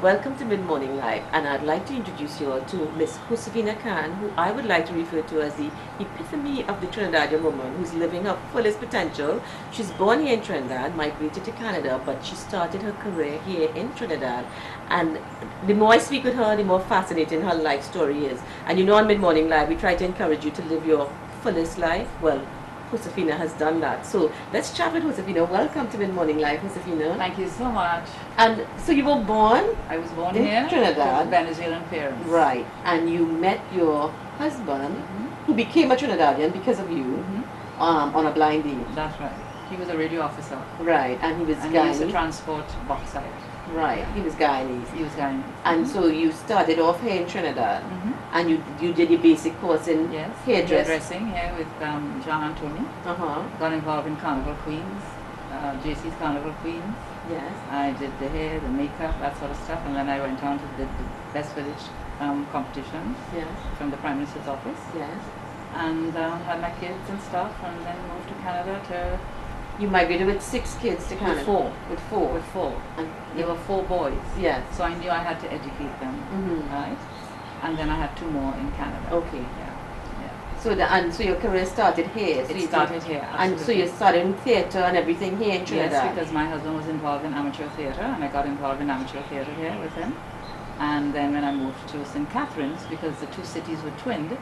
Welcome to Mid Morning Live, and I'd like to introduce you all to Miss Josephina Khan, who I would like to refer to as the epitome of the Trinidadian woman who's living her fullest potential. She's born here in Trinidad, migrated to Canada, but she started her career here in Trinidad. And the more I speak with her, the more fascinating her life story is. And you know, on Mid Morning Live, we try to encourage you to live your fullest life. Well, Josephina has done that. So let's chat with Josephina. Welcome to Mid Morning Live, Josephina. Thank you so much. And so you were born I was born in here Trinidad, to Venezuelan parents. right? And you met your husband, who became a Trinidadian because of you, on a blind date. That's right. He was a radio officer. Right, and he was And he used to Guyanese. transport bauxite. Right, he was Guyanese. He was Guyanese. And so you started off here in Trinidad, and you did your basic course in Yes. hairdressing. Here with Jean Anthony. Got involved in Carnival Queens, JC's Carnival Queens. Yes. I did the hair, the makeup, that sort of stuff, and then I went on to the Best Village competition Yes. from the Prime Minister's office, Yes. and had my kids and stuff, and then moved to Canada to You migrated with 6 kids to Canada. four. With 4. with 4. And There were 4 boys. yes. So I knew I had to educate them, right? And then I had 2 more in Canada. Okay. Yeah. So your career started here. So It you started here. And so you absolutely. started in theatre and everything here in Trinidad. Yes, because my husband was involved in amateur theatre, and I got involved in amateur theatre here with him. And then when I moved to St. Catharines, because the 2 cities were twinned,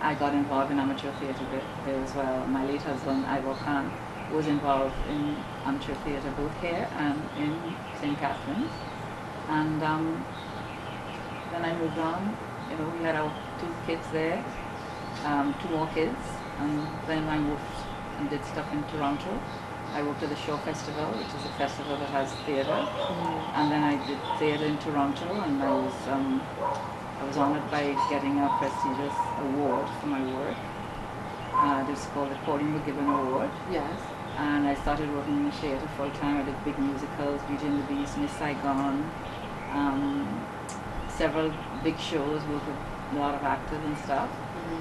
I got involved in amateur theatre there as well. My late husband, Ivor Khan, was involved in amateur theatre both here and in St. Catharines. And then I moved on. You know, we had our 2 kids there, 2 more kids, and then I moved and did stuff in Toronto. I worked at the Show Festival, which is a festival that has theatre, and then I did theatre in Toronto, and I was honoured by getting a prestigious award for my work. This is called the Pauline McGibbon Award. Yes. And I started working in theatre full time. I did big musicals, Beauty and the Beast, Miss Saigon, several big shows, worked with a lot of actors and stuff.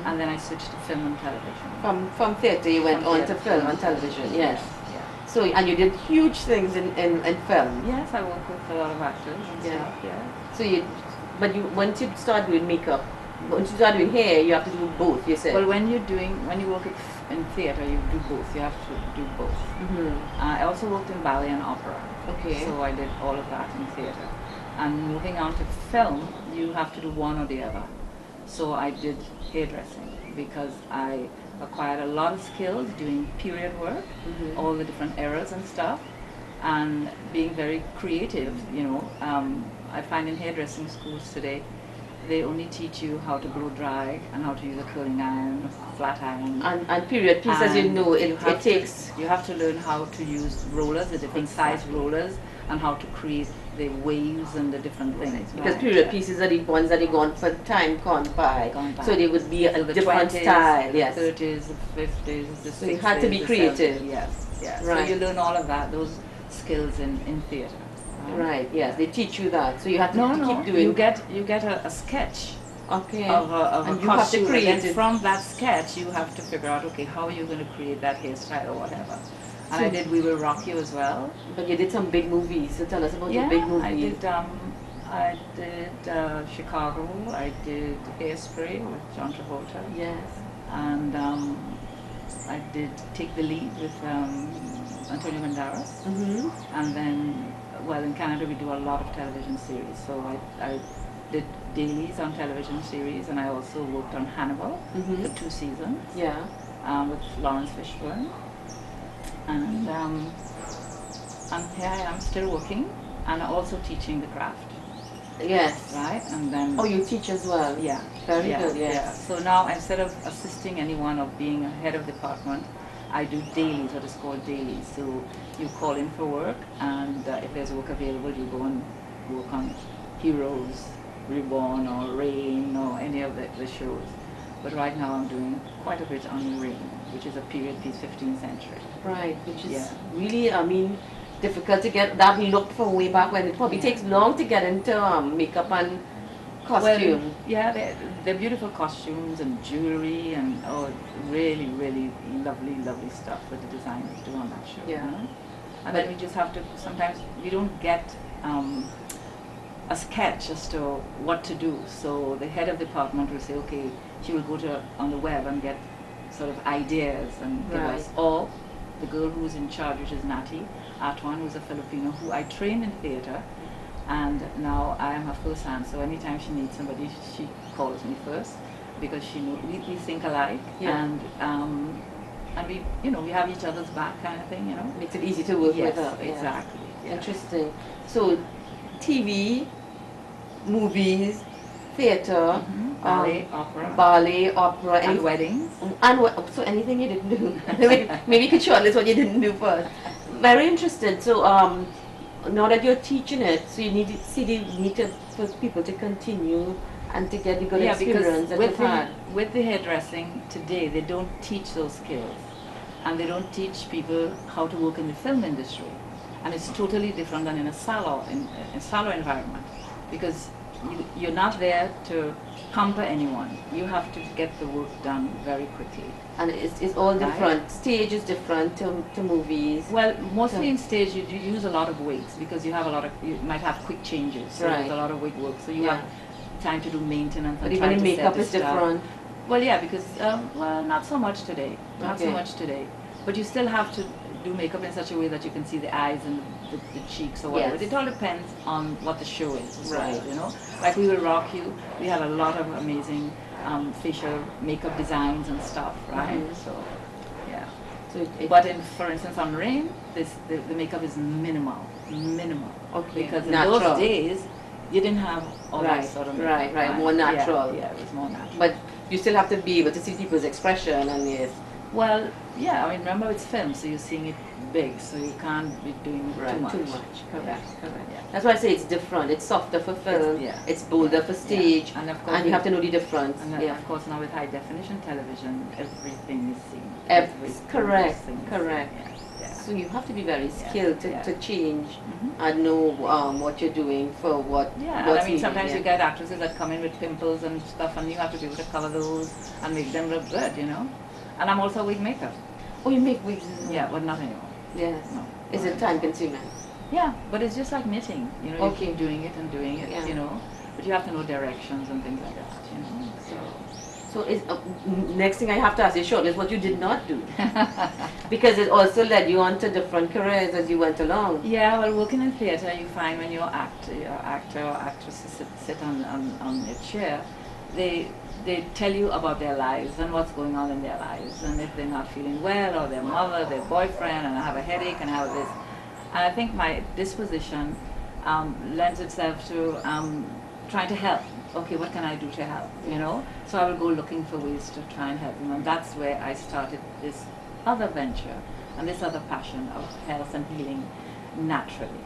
And then I switched to film and television. From theatre you went From on theatre to film to and television. Yes. Yeah. So and you did huge things in film. Yes, I work with a lot of actors and Yeah. stuff. Yeah. So once you start doing makeup, once you start doing hair, you have to do both. You said. Well, when you work in theatre, you do both. You have to do both. I also worked in ballet and opera. Okay. So I did all of that in theatre. And moving on to film, you have to do one or the other. So I did hairdressing because I acquired a lot of skills doing period work, all the different eras and stuff, and being very creative, you know. I find in hairdressing schools today, they only teach you how to blow dry and how to use a curling iron, flat iron. And period piece, as you know, it takes. You have to learn how to use rollers, the different size rollers, and how to create the waves and the different things. Because right? period pieces are the ones that are gone for time gone by. So they would be a the different 20s, style. Yes. The 30s, the 50s, the 60s. So you had to be the creative. 70s. Yes, yes. Right. So you learn all of that, those skills in theatre. Right. Yes. They teach you that. So you have to keep doing. You get a sketch. Okay. Of a and you costume, have to create and then it. from that sketch you have to figure out, okay, how are you going to create that hairstyle or whatever. And I did We Will Rock You as well. But you did some big movies. So tell us about Yeah, your big movies. I did Chicago. I did Hairspray with John Travolta. Yes. And I did Take the Lead with Antonio Banderas. And then, well, in Canada we do a lot of television series. So I did dailies on television series, and I also worked on Hannibal for 2 seasons. Yeah. With Lawrence Fishburne. And here I am still working and also teaching the craft. Yes. Right? And then. Oh, you teach as well. Yeah. Very yeah, good. Yes. Yeah. So now instead of assisting anyone or being a head of department, I do dailies, what is called dailies. So you call in for work, and if there's work available, you go and work on Heroes, Reborn, or Rain, or any of the shows. But right now I'm doing quite a bit on Rain, which is a period piece, 15th century. Right, which is really, I mean, difficult to get that look from way back when. It probably takes long to get into makeup and costume. Well, yeah, they're beautiful costumes and jewelry and really, really lovely, lovely stuff that the designers do on that show. Yeah. You know? And then we just have to, sometimes we don't get a sketch as to what to do. So the head of the department will say, okay, she will go to on the web and get sort of ideas and give us. Or the girl who's in charge, which is Nati Atwan, who's a Filipino, who I trained in theatre, and now I am her first hand. So anytime she needs somebody, she calls me first, because she knows we think alike, and we, you know, we have each other's back, kind of thing, you know. Makes it easy to work with her. Exactly. Interesting. So, TV, movies, theatre, ballet, opera, and weddings, and so anything you didn't do. Maybe you could shortlist what you didn't do first. Very interested. So, now that you're teaching it, so you need to see the need for people to continue and to get the good experience that you've had. With the hairdressing today, they don't teach those skills, and they don't teach people how to work in the film industry, and it's totally different than in a salon, in a salon environment, because you're not there to pamper anyone. You have to get the work done very quickly. And it's all different. Right? Stage is different to movies. Well, mostly in stage you use a lot of wigs, because you have a lot of, you might have quick changes, so there's a lot of wig work, so you have time to do maintenance. But even in makeup is different. Well, yeah, because well, not so much today. Not so much today. But you still have to do makeup in such a way that you can see the eyes and the cheeks or whatever. It all depends on what the show is as well, you know. Like We Will Rock You, we have a lot of amazing facial makeup designs and stuff, right? So, yeah. So but for instance, on Rain, the makeup is minimal. Because in those days, you didn't have all that sort of makeup. More natural. Yeah, it was more natural. But you still have to be able to see people's expression and well, yeah, I mean, remember it's film, so you're seeing it big, so you can't be doing too much. Correct. Yeah. That's why I say it's different. It's softer for film, it's bolder for stage, and of course, you have to know the difference. And of course, now with high definition television, everything is seen. Correct. So you have to be very skilled to change and know what you're doing for what. Yeah, and I mean, sometimes you get actresses that come in with pimples and stuff, and you have to be able to cover those and make them look good, you know. And I'm also a wig maker. Oh, you make wigs? Yeah, but not anymore. Yes. No. Is it time consuming? Yeah, but it's just like knitting. You know, you keep doing it and doing it, you know. But you have to know directions and things like that, you know. So next thing I have to ask you shortly is what you did not do. Because it also led you on to different careers as you went along. Yeah, well, working in theatre, you find when your actor or actresses sit on a chair, they tell you about their lives and what's going on in their lives, and if they're not feeling well, or their mother, their boyfriend, and I have a headache and I have this. And I think my disposition lends itself to trying to help. Okay, what can I do to help, you know? So I will go looking for ways to try and help them, and that's where I started this other venture and this other passion of health and healing naturally.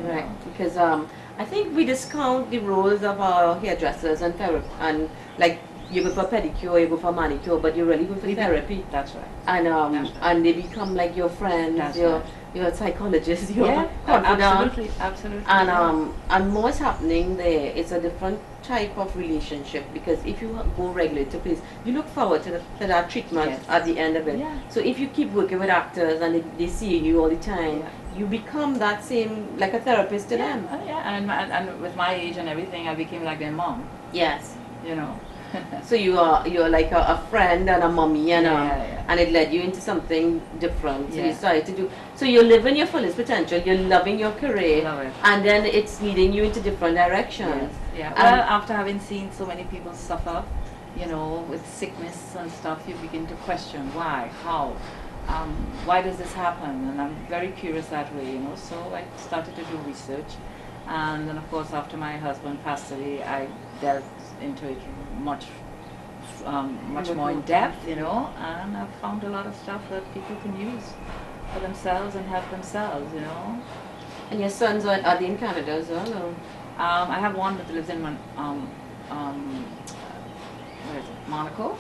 Correct, because I think we discount the roles of our hairdressers and therapists, and like you go for pedicure, you go for manicure, but you really go for therapy. That's right. And and they become like your friends, your psychologist, your confidant. Absolutely. And what's happening there, it's a different type of relationship, because if you go regularly to place, you look forward to that treatment at the end of it. So if you keep working with actors and they see you all the time, you become that same, like a therapist to them. And with my age and everything, I became like their mom. Yes. You know. So you're like a friend and a mommy, and and it led you into something different. So you started to do. So you're living your fullest potential. You're loving your career, and then it's leading you into different directions. Yeah. Well, after having seen so many people suffer, you know, with sickness and stuff, you begin to question why, how, why does this happen? And I'm very curious that way, you know. So I started to do research, and then of course after my husband passed away, I delved into it much more in depth, you know, and I've found a lot of stuff that people can use for themselves and help themselves, you know. And your sons are they in Canada as well? Or? I have one that lives in Monaco.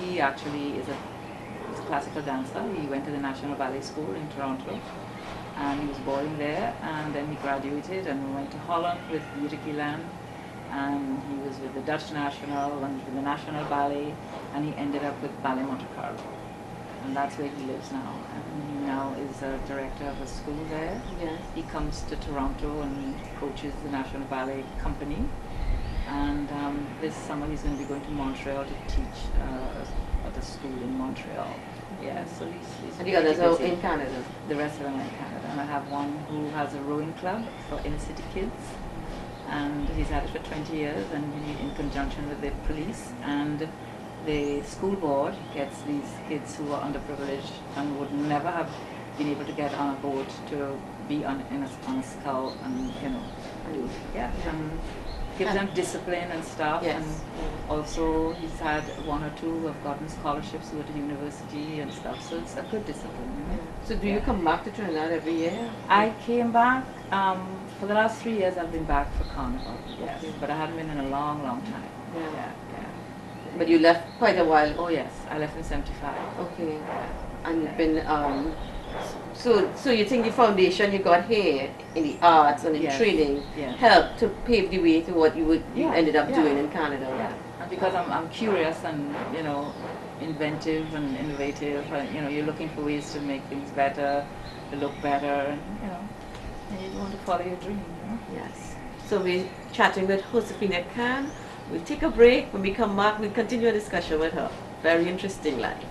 He actually is a classical dancer. He went to the National Ballet School in Toronto, and he was boarding there, and then he graduated and went to Holland with Beauty Land. And he was with the Dutch National and with the National Ballet, and he ended up with Ballet Monte Carlo. and that's where he lives now. And he now is a director of a school there. Yes. He comes to Toronto and coaches the National Ballet Company. And this summer he's going to be going to Montreal to teach at a school in Montreal. Yeah, so he's And the others pretty are busy. in Canada. The rest of them are in Canada. And I have one who has a rowing club for inner-city kids. And he's had it for 20 years, and in conjunction with the police. And the school board gets these kids who are underprivileged and would never have been able to get on a boat to be on a scow and, you know, do, yeah, and give them discipline and stuff. Yes. And also he's had one or two who have gotten scholarships to go to university and stuff, so it's a good discipline. You know? So do you come back to Trinidad every year? I came back, for the last 3 years I've been back for Carnival, yes, Okay. but I hadn't been in a long, long time. Yeah. Yeah. But you left quite a while. Oh yes, I left in 75. Okay. And you've been so you think the foundation you got here in the arts and in Yes. training Yes. helped to pave the way to what you Yeah. ended up Yeah. doing in Canada? Yeah, and because I'm curious and, you know, inventive and innovative, and, you know, you're looking for ways to make things better, to look better, and, you know, and you want to follow your dream, you know? Yes. So we're chatting with Josephina Khan. We'll take a break. When we come back, we'll continue our discussion with her. Very interesting life.